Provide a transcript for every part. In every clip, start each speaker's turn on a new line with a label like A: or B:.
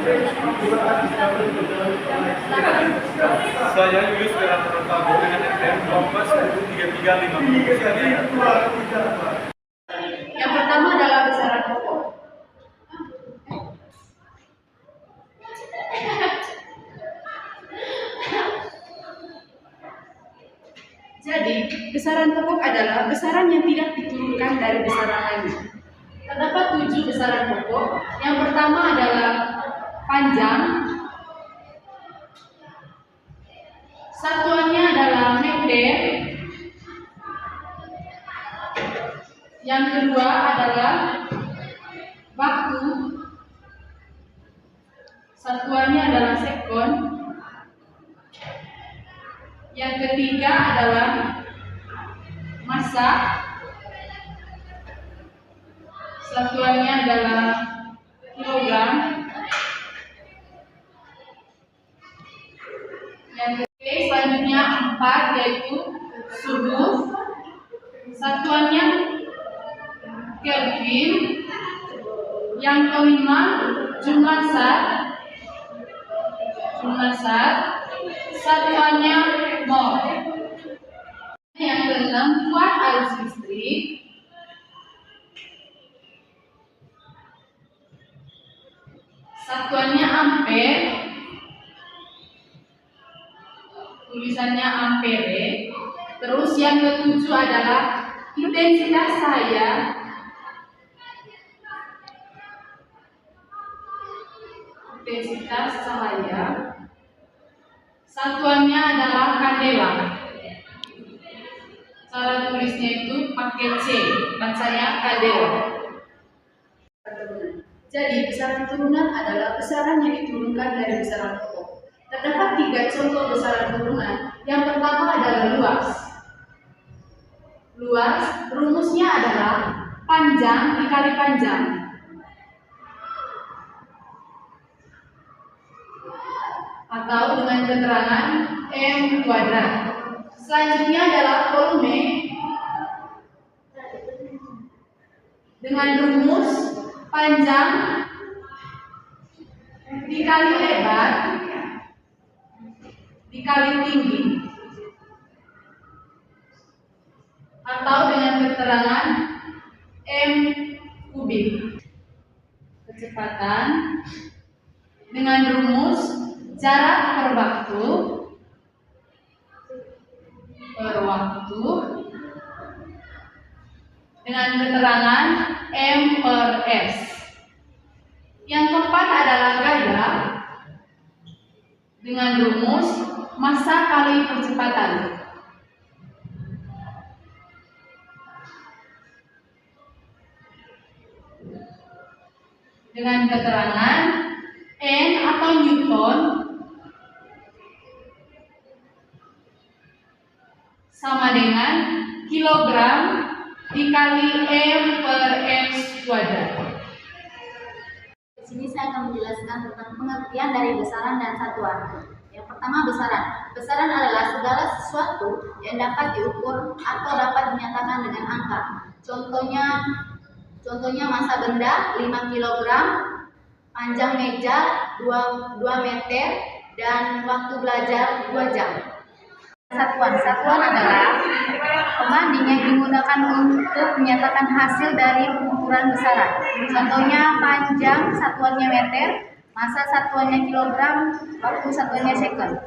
A: Saya Yus Wiranto Tabu dengan NPM Kompas 3350.
B: Yang pertama adalah besaran pokok. Jadi, besaran pokok adalah besaran yang tidak diturunkan dari besaran lainnya. Terdapat 7 besaran pokok. Yang pertama adalah panjang. Satuannya adalah meter. Yang kedua adalah waktu. Satuannya adalah sekon. Yang ketiga adalah massa. Satuannya adalah kilogram. Yang ketiga selanjutnya 4 yaitu suhu. Satuannya Kelvin. Yang kelima jumlah zat. Satuannya mol. Yang keenam kuat arus listrik. Satuannya ampere. Tulisannya ampere. Terus yang ketujuh adalah intensitas cahaya. Satuannya adalah kandela. Cara tulisnya itu pakai C, bacanya kandela. Jadi besaran turunan adalah besaran yang diturunkan dari besaran pokok. Terdapat 3 contoh besaran turunan. Yang pertama adalah luas. Luas rumusnya adalah panjang dikali panjang. Atau dengan keterangan M kuadrat. Selanjutnya adalah volume dengan rumus panjang dikali lebar dikali tinggi, atau dengan keterangan M kubik. Kecepatan dengan rumus jarak per waktu dengan keterangan M per S. Yang keempat adalah gaya dengan rumus massa kali percepatan. Dengan keterangan N atau Newton sama dengan kilogram dikali M per S kuadrat.
C: Di sini saya akan menjelaskan tentang pengertian dari besaran dan satuan. Yang pertama, besaran. Besaran adalah segala sesuatu yang dapat diukur atau dapat dinyatakan dengan angka. Contohnya massa benda 5 kg, panjang meja 2 meter, dan waktu belajar 2 jam. Satuan adalah pembanding yang digunakan untuk menyatakan hasil dari pengukuran besaran. Contohnya panjang satuannya meter, massa satuannya kilogram, waktu satuannya sekon.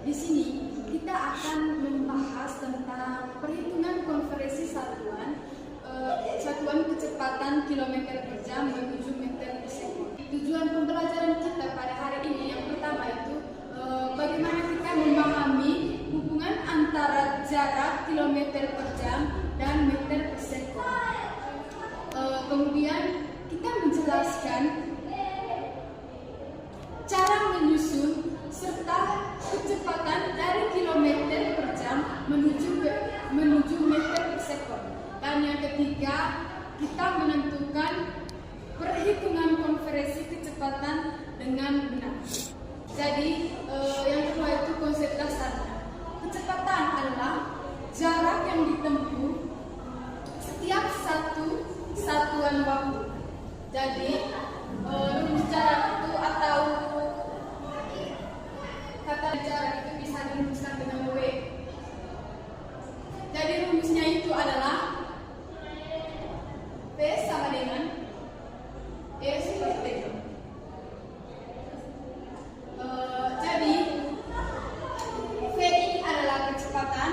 D: Di sini kita akan membahas tentang perhitungan konversi satuan kecepatan kilometer per jam menuju meter per sekon. Tujuan pembelajaran kita pada hari ini yang pertama itu bagaimana kita memahami hubungan antara jarak kilometer per jam dan meter per sekon. Kemudian kita menjelaskan cara menyusun serta kecepatan dari kilometer per jam menuju meter per sekon. Dan yang ketiga, kita menentukan perhitungan konversi kecepatan dengan benar. Jadi yang kedua itu konsep dasarnya. Kecepatan adalah jarak yang ditempuh setiap satu satuan waktu. Jadi rumus jarak itu atau kata jarak itu bisa dirumuskan dengan W. Jadi rumusnya itu adalah P sama dengan S per T. Jadi V ini adalah kecepatan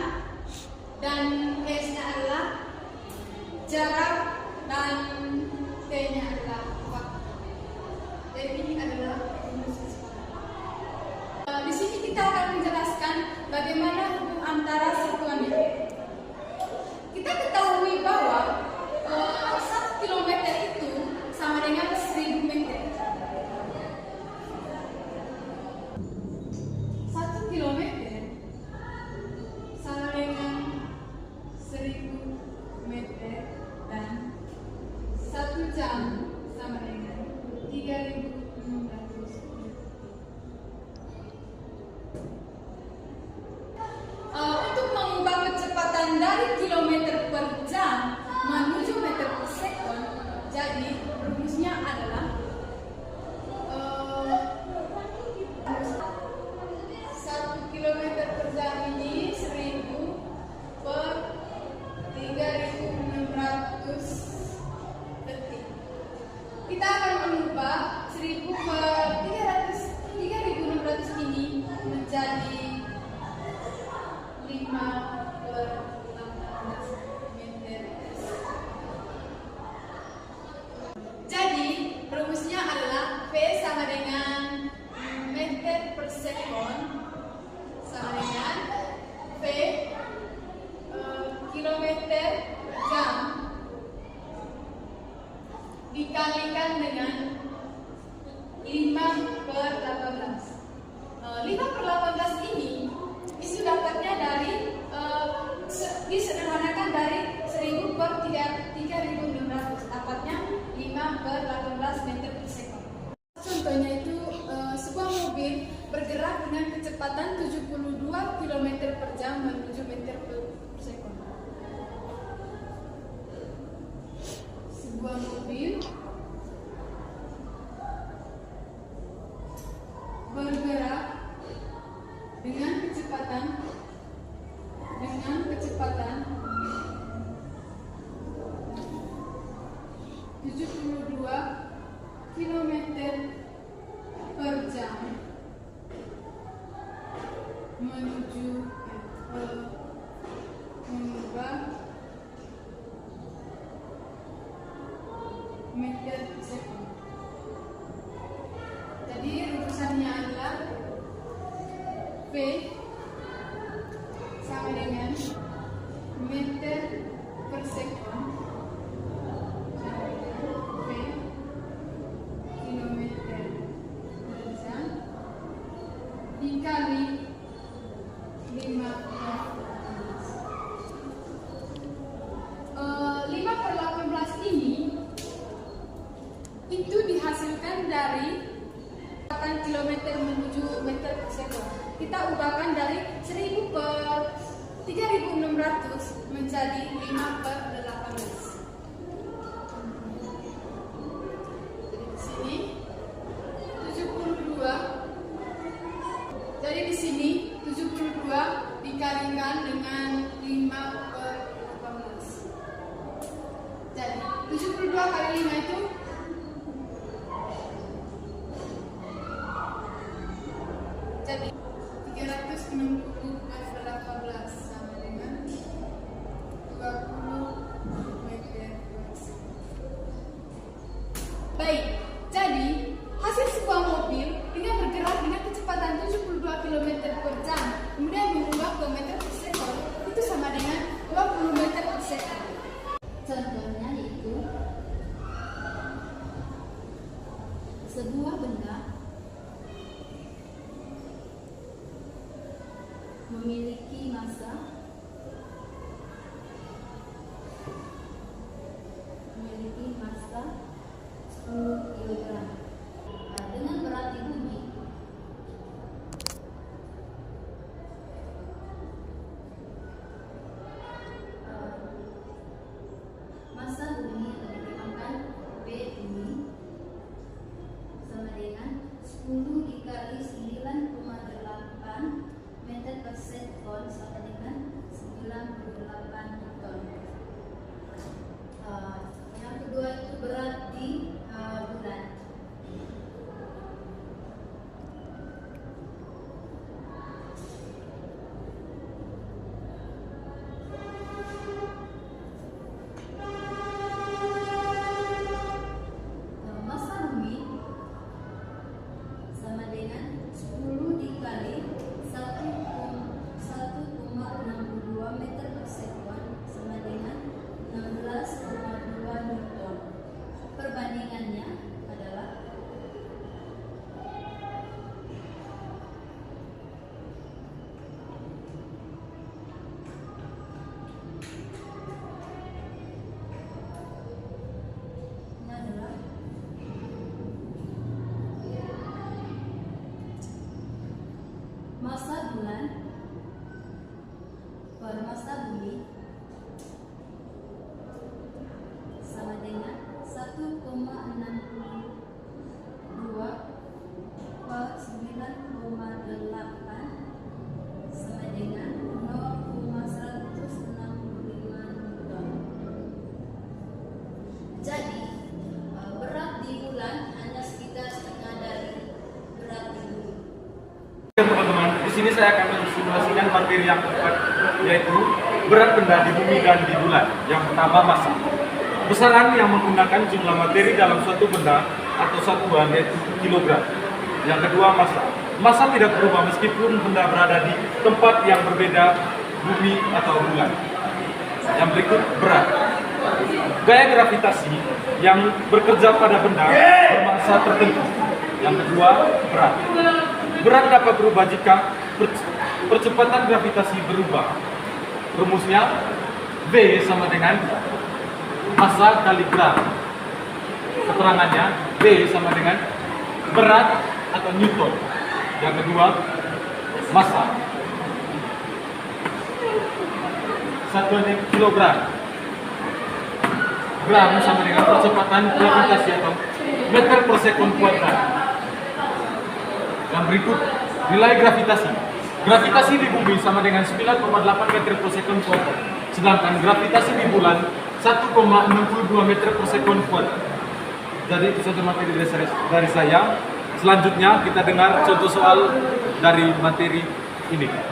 D: dan S-nya adalah jarak dan T-nya adalah waktu. Jadi ini adalah rumus kecepatan. Di sini kita akan menjelaskan bagaimana hubungan antara satuan ini. Kita ketahui bahwa 1 kilometer itu sama dengan 1000 meter. 1 kilometer sama dengan 1000 meter dan 1 jam sama dengan 3600 meter. Untuk mengubah kecepatan dari kilometer per jam menuju meter per sekon, jadi rumusnya adalah 1 kilometer per jam ini 1000 per 3600 detik. Kita akan mengubah 1000 per 3600 ini menjadi 5 per 18 meter. Jadi rumusnya adalah V sama dengan meter per sekon sama dengan V kilometer per jam dikalikan dengan 5 per 18. 5 per 18 ini itu dapatnya dari disederhanakan dari 1000 per 3600, dapatnya 5 per 18 meter per sekon. Contohnya itu sebuah mobil bergerak dengan kecepatan 72 km per jam menuju meter per sekon. Sebuah mobil bergerak dengan kecepatan 72 km per jam menuju mengubah meter per sekon. Jadi rumusannya adalah V sama dengan meter per sekon V kilometer per jam dikali 5 per 18. 5 per 18 ini itu dihasilkan dari kilometer menuju meter per sekon. Kita ubahkan dari 1000 per 3600 menjadi 5 per 18. Jadi di sini 72 dikalikan dengan 5 per 18. Jadi 72 kali 5 itu jadi 360 per 18 sama dengan 20 meter per sekon. Baik, jadi hasil sebuah mobil dengan bergerak dengan kecepatan 72 km per jam kemudian mengubah ke meter per sekon itu sama dengan 20 meter per sekon.
C: Contohnya itu sebuah benda memiliki massa 10 kg dengan berat di bumi massa bumi atau dinamakan B bumi ton. Yang kedua itu berat di bulan. Massa bumi sama dengan 10 dikali 1,62 meter per sekon sama dengan 16,2 Newton. Perbandingannya adalah ini adalah massa bulan per massa bumi sama dengan 1,62 per 9,8 sama dengan 0,165 Newton. Jadi berat di bulan hanya sekitar setengah dari berat di bumi.
A: Teman-teman, di sini saya akan mensimulasikan materi yang keempat, yaitu berat benda di bumi dan di bulan. Yang pertama, massa. Besaran yang menggunakan jumlah materi dalam suatu benda atau satuan yaitu kilogram. Yang kedua, massa. Massa tidak berubah meskipun benda berada di tempat yang berbeda, bumi atau bulan. Yang berikut, berat. Gaya gravitasi yang bekerja pada benda bermassa tertentu. Yang kedua, berat. Berat dapat berubah jika percepatan gravitasi berubah. Rumusnya V sama dengan massa kali gram. Keterangannya V sama dengan berat atau Newton. Yang kedua, massa. Satuannya kilogram. Gram sama dengan percepatan gravitasi atau meter per sekon kuadrat. Yang berikut, nilai gravitasi. Gravitasi di bumi sama dengan 9,8 meter per sekon kuadrat. Sedangkan gravitasi di bulan 1,62 meter per sekon kuadrat. Jadi itu saja materi dari saya. Selanjutnya kita dengar contoh soal dari materi ini.